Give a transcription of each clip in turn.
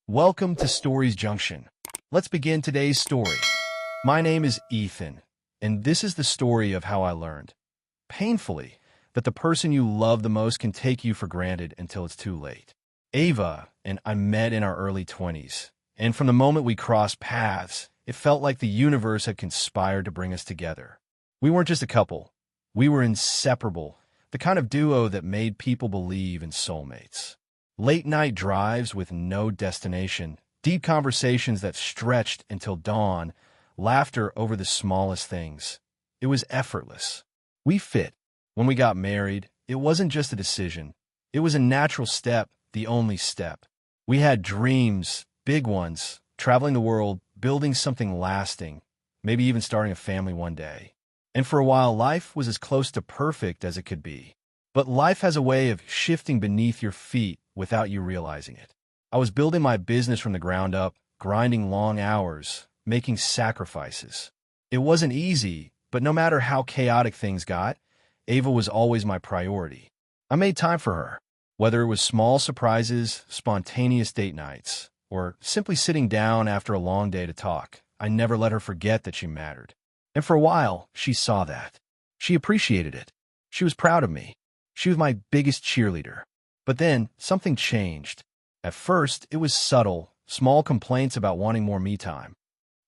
Welcome to Stories Junction. Let's begin today's story. My name is Ethan, and this is the story of how I learned, painfully, that the person you love the most can take you for granted until it's too late. Ava and I met in our early 20s, and from the moment we crossed paths, it felt like the universe had conspired to bring us together. We weren't just a couple. We were inseparable, the kind of duo that made people believe in soulmates. Late-night drives with no destination, deep conversations that stretched until dawn, laughter over the smallest things. It was effortless. We fit. When we got married, it wasn't just a decision. It was a natural step, the only step. We had dreams, big ones, traveling the world, building something lasting, maybe even starting a family one day. And for a while, life was as close to perfect as it could be. But life has a way of shifting beneath your feet without you realizing it. I was building my business from the ground up, grinding long hours, making sacrifices. It wasn't easy, but no matter how chaotic things got, Ava was always my priority. I made time for her, whether it was small surprises, spontaneous date nights, or simply sitting down after a long day to talk. I never let her forget that she mattered. And for a while, she saw that. She appreciated it. She was proud of me. She was my biggest cheerleader. But then, something changed. At first, it was subtle, small complaints about wanting more me time.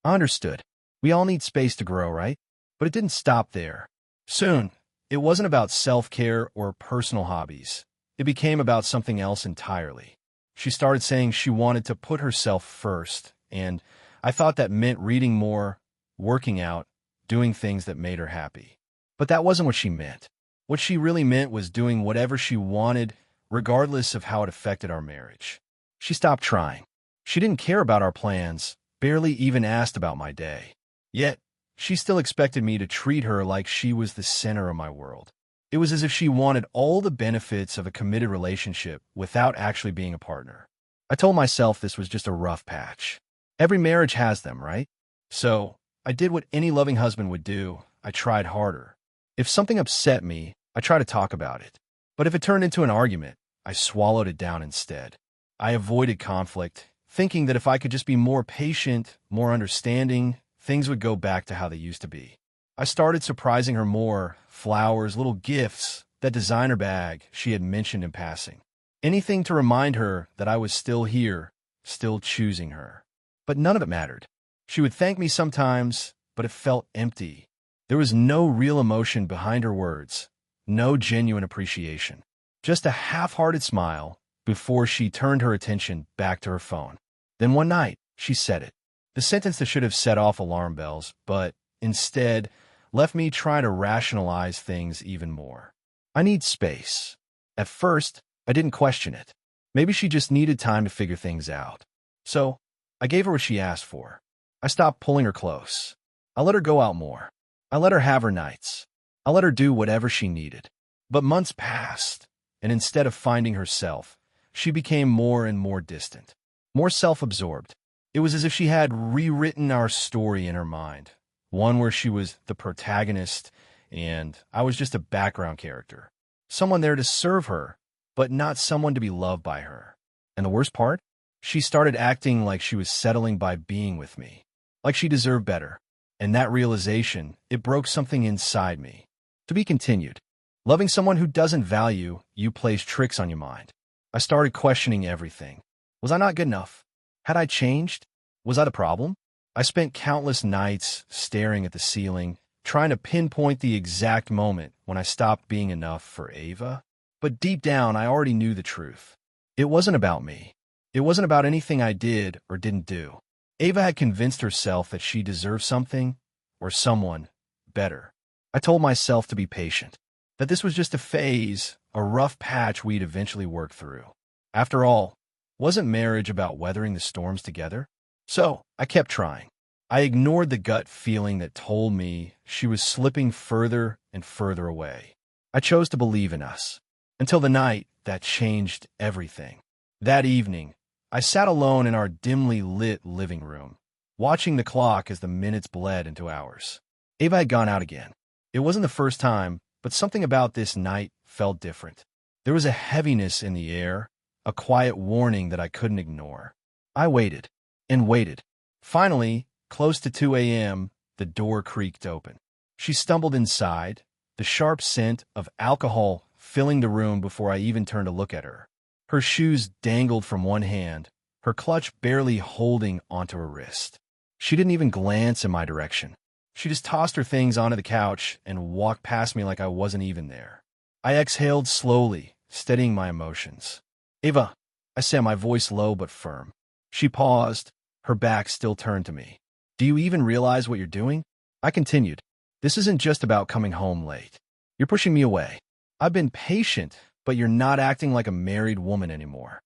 I understood. We all need space to grow, right? But it didn't stop there. Soon, it wasn't about self-care or personal hobbies. It became about something else entirely. She started saying she wanted to put herself first, and I thought that meant reading more, working out, doing things that made her happy. But that wasn't what she meant. What she really meant was doing whatever she wanted, regardless of how it affected our marriage. She stopped trying. She didn't care about our plans, barely even asked about my day. Yet, she still expected me to treat her like she was the center of my world. It was as if she wanted all the benefits of a committed relationship without actually being a partner. I told myself this was just a rough patch. Every marriage has them, right? So, I did what any loving husband would do. I tried harder. If something upset me, I tried to talk about it. But if it turned into an argument, I swallowed it down instead. I avoided conflict, thinking that if I could just be more patient, more understanding, things would go back to how they used to be. I started surprising her more, flowers, little gifts, that designer bag she had mentioned in passing. Anything to remind her that I was still here, still choosing her. But none of it mattered. She would thank me sometimes, but it felt empty. There was no real emotion behind her words. No genuine appreciation. Just a half-hearted smile before she turned her attention back to her phone. Then one night, she said it. The sentence that should have set off alarm bells, but instead left me trying to rationalize things even more. I need space. At first, I didn't question it. Maybe she just needed time to figure things out. So, I gave her what she asked for. I stopped pulling her close. I let her go out more. I let her have her nights. I let her do whatever she needed. But months passed, and instead of finding herself, she became more and more distant, more self-absorbed. It was as if she had rewritten our story in her mind, one where she was the protagonist, and I was just a background character, someone there to serve her, but not someone to be loved by her. And the worst part? She started acting like she was settling by being with me, like she deserved better. And that realization, it broke something inside me. To be continued. Loving someone who doesn't value you plays tricks on your mind. I started questioning everything. Was I not good enough? Had I changed? Was I the problem? I spent countless nights staring at the ceiling, trying to pinpoint the exact moment when I stopped being enough for Ava. But deep down, I already knew the truth. It wasn't about me. It wasn't about anything I did or didn't do. Ava had convinced herself that she deserved something, or someone, better. I told myself to be patient, that this was just a phase, a rough patch we'd eventually work through. After all, wasn't marriage about weathering the storms together? So, I kept trying. I ignored the gut feeling that told me she was slipping further and further away. I chose to believe in us, until the night that changed everything. That evening, I sat alone in our dimly lit living room, watching the clock as the minutes bled into hours. Ava had gone out again. It wasn't the first time, but something about this night felt different. There was a heaviness in the air, a quiet warning that I couldn't ignore. I waited and waited. Finally, close to 2 a.m., the door creaked open. She stumbled inside, the sharp scent of alcohol filling the room before I even turned to look at her. Her shoes dangled from one hand, her clutch barely holding onto her wrist. She didn't even glance in my direction. She just tossed her things onto the couch and walked past me like I wasn't even there. I exhaled slowly, steadying my emotions. "Ava," I said, my voice low but firm. She paused, her back still turned to me. "Do you even realize what you're doing?" I continued. "This isn't just about coming home late. You're pushing me away. I've been patient, but you're not acting like a married woman anymore."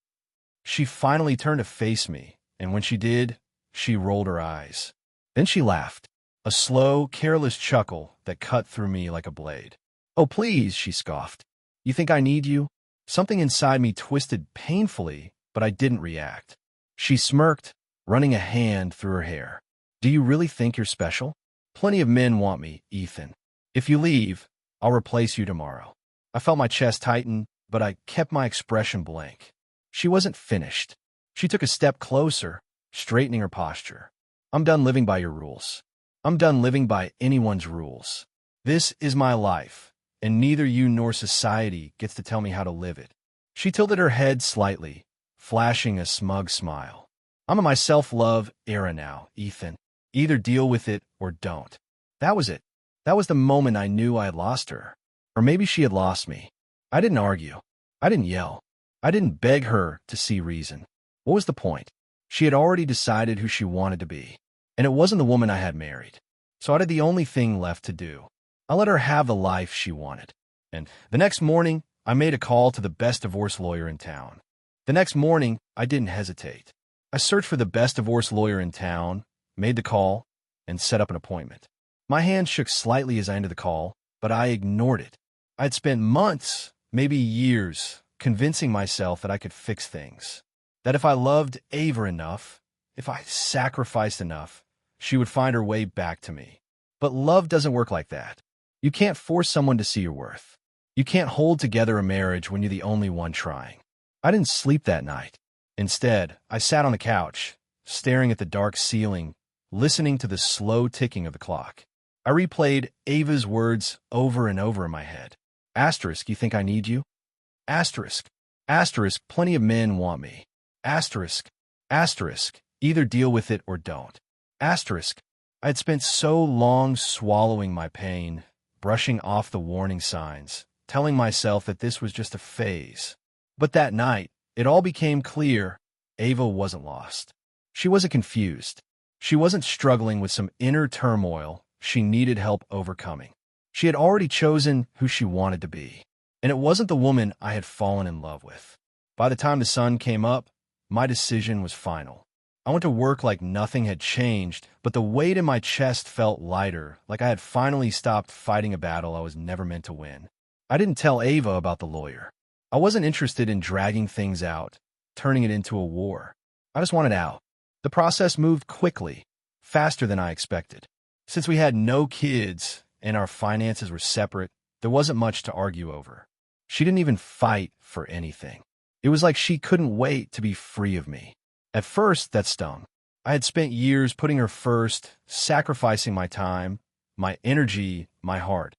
She finally turned to face me, and when she did, she rolled her eyes. Then she laughed, a slow, careless chuckle that cut through me like a blade. "Oh, please," she scoffed. "You think I need you?" Something inside me twisted painfully, but I didn't react. She smirked, running a hand through her hair. "Do you really think you're special? Plenty of men want me, Ethan. If you leave, I'll replace you tomorrow." I felt my chest tighten, but I kept my expression blank. She wasn't finished. She took a step closer, straightening her posture. "I'm done living by your rules. I'm done living by anyone's rules. This is my life, and neither you nor society gets to tell me how to live it." She tilted her head slightly, flashing a smug smile. "I'm in my self-love era now, Ethan. Either deal with it or don't." That was it. That was the moment I knew I had lost her. Or maybe she had lost me. I didn't argue. I didn't yell. I didn't beg her to see reason. What was the point? She had already decided who she wanted to be, and it wasn't the woman I had married. So I did the only thing left to do. I let her have the life she wanted. And the next morning, I made a call to the best divorce lawyer in town. The next morning, I didn't hesitate. I searched for the best divorce lawyer in town, made the call, and set up an appointment. My hand shook slightly as I ended the call, but I ignored it. I had spent months, maybe years, convincing myself that I could fix things. That if I loved Ava enough, if I sacrificed enough, she would find her way back to me. But love doesn't work like that. You can't force someone to see your worth. You can't hold together a marriage when you're the only one trying. I didn't sleep that night. Instead, I sat on the couch, staring at the dark ceiling, listening to the slow ticking of the clock. I replayed Ava's words over and over in my head. Asterisk, you think I need you? Asterisk. Asterisk, plenty of men want me. Asterisk. Asterisk, either deal with it or don't. Asterisk. I had spent so long swallowing my pain, brushing off the warning signs, telling myself that this was just a phase. But that night, it all became clear. Ava wasn't lost. She wasn't confused. She wasn't struggling with some inner turmoil she needed help overcoming. She had already chosen who she wanted to be, and it wasn't the woman I had fallen in love with. By the time the sun came up, my decision was final. I went to work like nothing had changed, but the weight in my chest felt lighter, like I had finally stopped fighting a battle I was never meant to win. I didn't tell Ava about the lawyer. I wasn't interested in dragging things out, turning it into a war. I just wanted out. The process moved quickly, faster than I expected. Since we had no kids and our finances were separate, there wasn't much to argue over. She didn't even fight for anything. It was like she couldn't wait to be free of me. At first, that stung. I had spent years putting her first, sacrificing my time, my energy, my heart,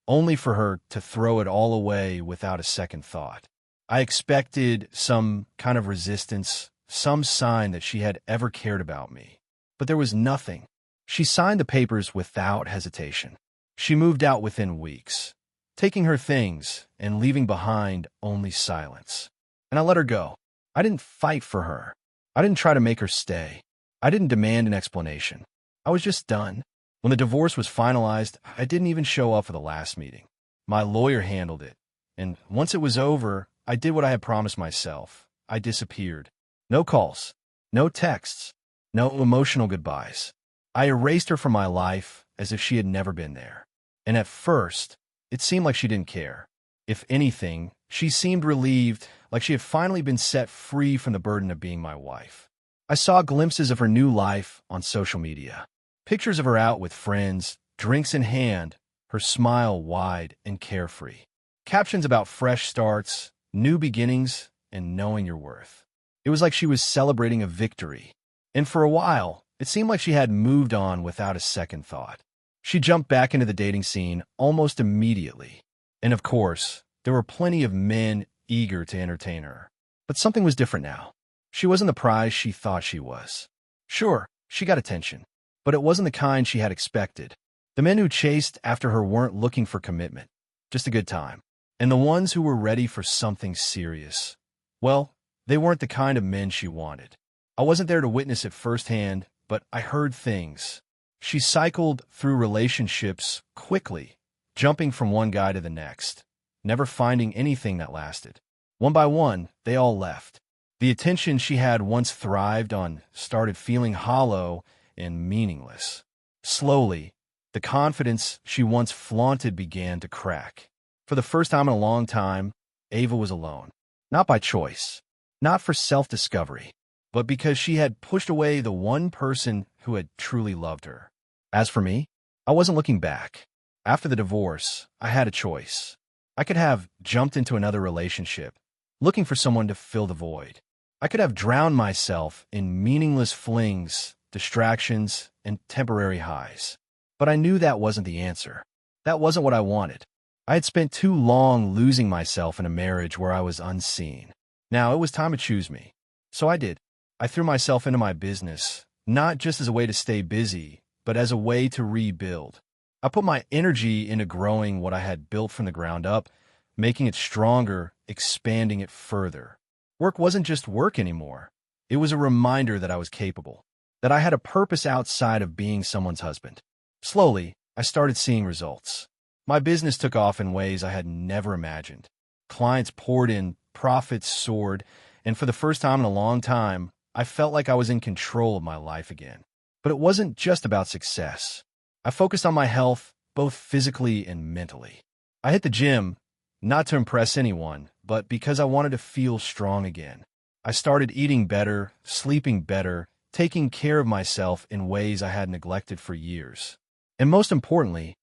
only for her to throw it all away without a second thought. I expected some kind of resistance, some sign that she had ever cared about me. But there was nothing. She signed the papers without hesitation. She moved out within weeks, taking her things and leaving behind only silence. And I let her go. I didn't fight for her. I didn't try to make her stay. I didn't demand an explanation. I was just done. When the divorce was finalized, I didn't even show up for the last meeting. My lawyer handled it. And once it was over, I did what I had promised myself. I disappeared. No calls, no texts, no emotional goodbyes. I erased her from my life as if she had never been there. And at first, it seemed like she didn't care. If anything, she seemed relieved, like she had finally been set free from the burden of being my wife. I saw glimpses of her new life on social media. Pictures of her out with friends, drinks in hand, her smile wide and carefree. Captions about fresh starts, new beginnings, and knowing your worth. It was like she was celebrating a victory. And for a while, it seemed like she had moved on without a second thought. She jumped back into the dating scene almost immediately. And of course, there were plenty of men eager to entertain her. But something was different now. She wasn't the prize she thought she was. Sure, she got attention, but it wasn't the kind she had expected. The men who chased after her weren't looking for commitment, just a good time. And the ones who were ready for something serious, well, they weren't the kind of men she wanted. I wasn't there to witness it firsthand, but I heard things. She cycled through relationships quickly, jumping from one guy to the next, never finding anything that lasted. One by one, they all left. The attention she had once thrived on started feeling hollow and meaningless. Slowly, the confidence she once flaunted began to crack. For the first time in a long time, Ava was alone. Not by choice, not for self-discovery, but because she had pushed away the one person who had truly loved her. As for me, I wasn't looking back. After the divorce, I had a choice. I could have jumped into another relationship, looking for someone to fill the void. I could have drowned myself in meaningless flings, distractions, and temporary highs. But I knew that wasn't the answer. That wasn't what I wanted. I had spent too long losing myself in a marriage where I was unseen. Now it was time to choose me. So I did. I threw myself into my business, not just as a way to stay busy, but as a way to rebuild. I put my energy into growing what I had built from the ground up, making it stronger, expanding it further. Work wasn't just work anymore. It was a reminder that I was capable, that I had a purpose outside of being someone's husband. Slowly, I started seeing results. My business took off in ways I had never imagined. Clients poured in, profits soared, and for the first time in a long time, I felt like I was in control of my life again. But it wasn't just about success. I focused on my health, both physically and mentally. I hit the gym, not to impress anyone, but because I wanted to feel strong again. I started eating better, sleeping better, taking care of myself in ways I had neglected for years. And most importantly,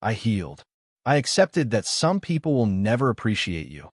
I healed. I accepted that some people will never appreciate you,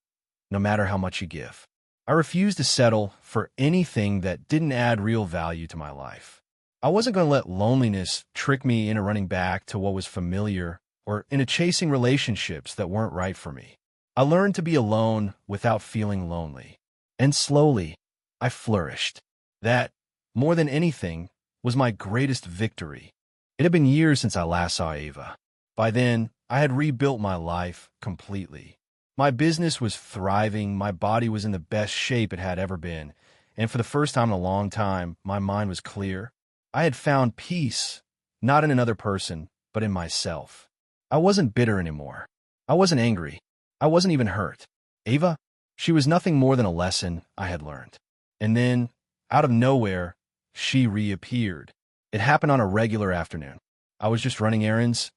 no matter how much you give. I refused to settle for anything that didn't add real value to my life. I wasn't going to let loneliness trick me into running back to what was familiar or into chasing relationships that weren't right for me. I learned to be alone without feeling lonely. And slowly, I flourished. That, more than anything, was my greatest victory. It had been years since I last saw Ava. By then, I had rebuilt my life completely. My business was thriving, my body was in the best shape it had ever been, and for the first time in a long time, my mind was clear. I had found peace, not in another person, but in myself. I wasn't bitter anymore. I wasn't angry. I wasn't even hurt. Ava, she was nothing more than a lesson I had learned. And then, out of nowhere, she reappeared. It happened on a regular afternoon. I was just running errands,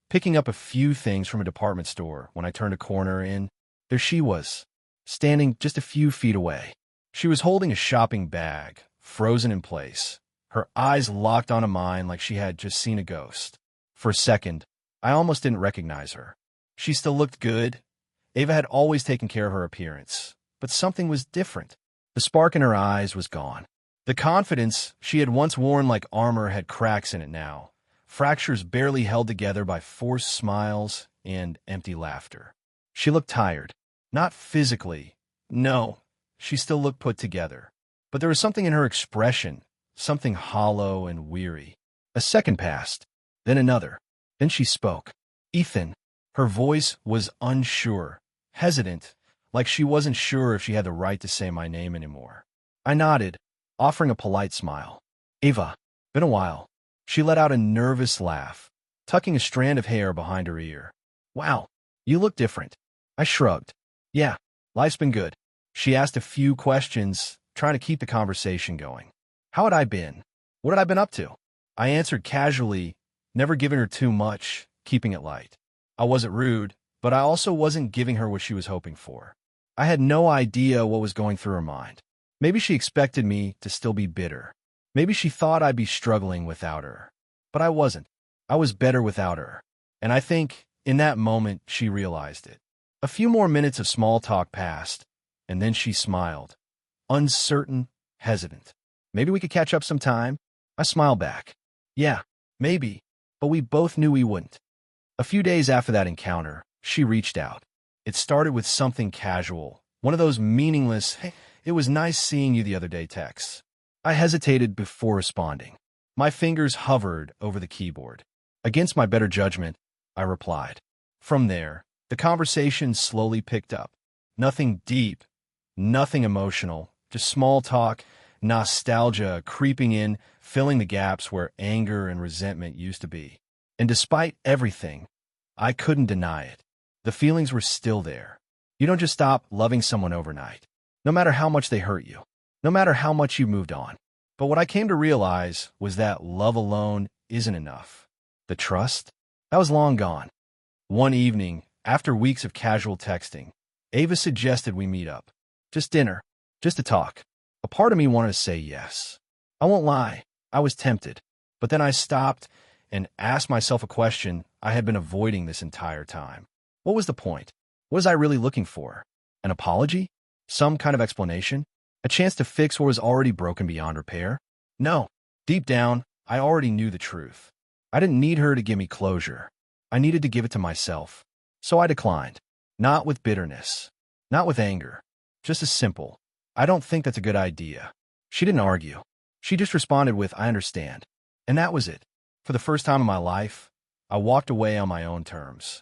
picking up a few things from a department store when I turned a corner and there she was, standing just a few feet away. She was holding a shopping bag, frozen in place, her eyes locked onto mine like she had just seen a ghost. For a second, I almost didn't recognize her. She still looked good. Ava had always taken care of her appearance, but something was different. The spark in her eyes was gone. The confidence she had once worn like armor had cracks in it now, fractures barely held together by forced smiles and empty laughter. She looked tired. Not physically. No, she still looked put together. But there was something in her expression, something hollow and weary. A second passed, then another. Then she spoke. Ethan. Her voice was unsure, hesitant, like she wasn't sure if she had the right to say my name anymore. I nodded, offering a polite smile. Ava, been a while. She let out a nervous laugh, tucking a strand of hair behind her ear. Wow, you look different. I shrugged. Yeah, life's been good. She asked a few questions, trying to keep the conversation going. How had I been? What had I been up to? I answered casually, never giving her too much, keeping it light. I wasn't rude, but I also wasn't giving her what she was hoping for. I had no idea what was going through her mind. Maybe she expected me to still be bitter. Maybe she thought I'd be struggling without her. But I wasn't. I was better without her. And I think, in that moment, she realized it. A few more minutes of small talk passed, and then she smiled. Uncertain, hesitant. Maybe we could catch up sometime? I smiled back. Yeah, maybe, but we both knew we wouldn't. A few days after that encounter, she reached out. It started with something casual, one of those meaningless, "Hey, it was nice seeing you the other day" texts. I hesitated before responding. My fingers hovered over the keyboard. Against my better judgment, I replied. From there, the conversation slowly picked up. Nothing deep, nothing emotional, just small talk, nostalgia creeping in, filling the gaps where anger and resentment used to be. And despite everything, I couldn't deny it. The feelings were still there. You don't just stop loving someone overnight, no matter how much they hurt you, no matter how much you moved on. But what I came to realize was that love alone isn't enough. The trust? That was long gone. One evening, after weeks of casual texting, Ava suggested we meet up. Just dinner, just to talk. A part of me wanted to say yes. I won't lie, I was tempted. But then I stopped and asked myself a question I had been avoiding this entire time. What was the point? What was I really looking for? An apology? Some kind of explanation? A chance to fix what was already broken beyond repair? No. Deep down, I already knew the truth. I didn't need her to give me closure. I needed to give it to myself. So I declined. Not with bitterness. Not with anger. Just as simple. I don't think that's a good idea. She didn't argue. She just responded with, "I understand." And that was it. For the first time in my life, I walked away on my own terms.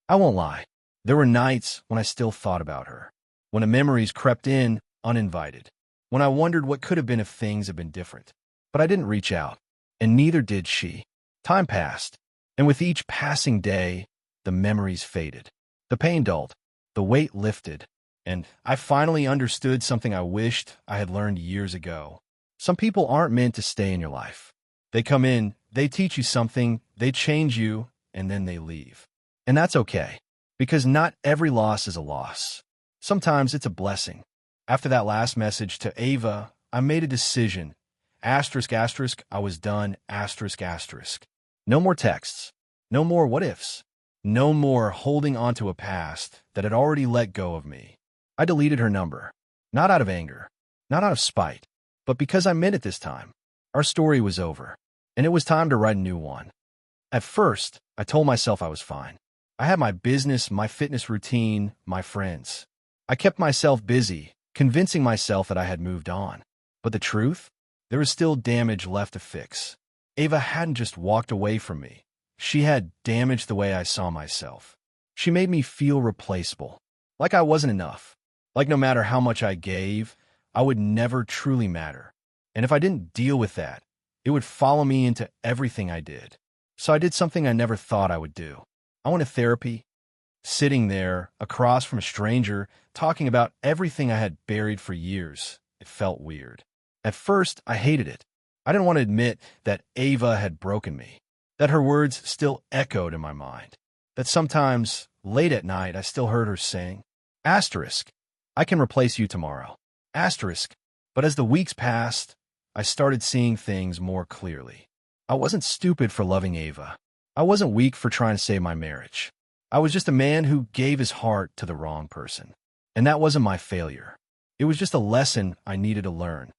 I won't lie. There were nights when I still thought about her. When the memories crept in uninvited. When I wondered what could have been if things had been different. But I didn't reach out. And neither did she. Time passed. And with each passing day, the memories faded. The pain dulled. The weight lifted. And I finally understood something I wished I had learned years ago. Some people aren't meant to stay in your life. They come in, they teach you something, they change you, and then they leave. And that's okay. Because not every loss is a loss. Sometimes it's a blessing. After that last message to Ava, I made a decision. Asterisk, asterisk, I was done. Asterisk, asterisk. No more texts. No more what ifs. No more holding onto a past that had already let go of me. I deleted her number. Not out of anger. Not out of spite. But because I meant it this time. Our story was over. And it was time to write a new one. At first, I told myself I was fine. I had my business, my fitness routine, my friends. I kept myself busy, convincing myself that I had moved on. But the truth? There was still damage left to fix. Ava hadn't just walked away from me. She had damaged the way I saw myself. She made me feel replaceable. Like I wasn't enough. Like no matter how much I gave, I would never truly matter. And if I didn't deal with that, it would follow me into everything I did. So I did something I never thought I would do. I went to therapy. Sitting there, across from a stranger, talking about everything I had buried for years, it felt weird. At first, I hated it. I didn't want to admit that Ava had broken me, that her words still echoed in my mind, that sometimes, late at night, I still heard her saying, "Asterisk, I can replace you tomorrow." Asterisk. But as the weeks passed, I started seeing things more clearly. I wasn't stupid for loving Ava. I wasn't weak for trying to save my marriage. I was just a man who gave his heart to the wrong person. And that wasn't my failure. It was just a lesson I needed to learn.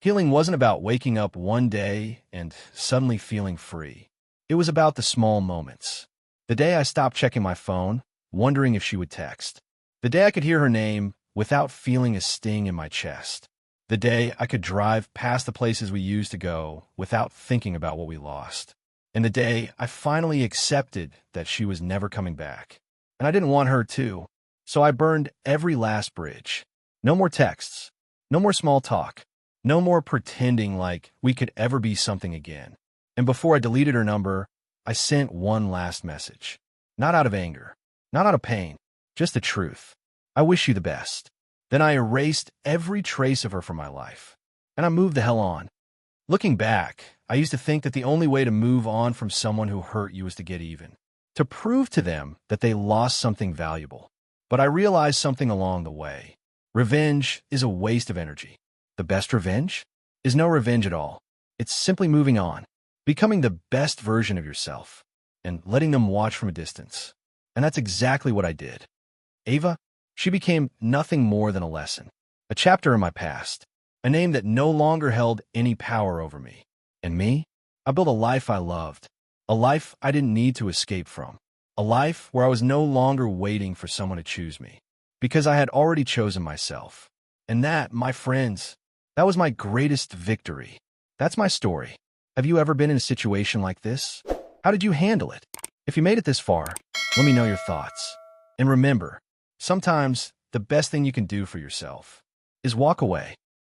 Healing wasn't about waking up one day and suddenly feeling free. It was about the small moments. The day I stopped checking my phone, wondering if she would text. The day I could hear her name without feeling a sting in my chest. The day I could drive past the places we used to go without thinking about what we lost. And the day I finally accepted that she was never coming back. And I didn't want her to, so I burned every last bridge. No more texts. No more small talk. No more pretending like we could ever be something again. And before I deleted her number, I sent one last message. Not out of anger. Not out of pain. Just the truth. I wish you the best. Then I erased every trace of her from my life. And I moved the hell on. Looking back, I used to think that the only way to move on from someone who hurt you was to get even. To prove to them that they lost something valuable. But I realized something along the way. Revenge is a waste of energy. The best revenge is no revenge at all. It's simply moving on. Becoming the best version of yourself. And letting them watch from a distance. And that's exactly what I did. Ava, she became nothing more than a lesson. A chapter in my past. a name that no longer held any power over me. And me? I built a life I loved, a life I didn't need to escape from, a life where I was no longer waiting for someone to choose me, because I had already chosen myself. And that, my friends, that was my greatest victory. That's my story. Have you ever been in a situation like this? How did you handle it? If you made it this far, let me know your thoughts. And remember, sometimes the best thing you can do for yourself is walk away.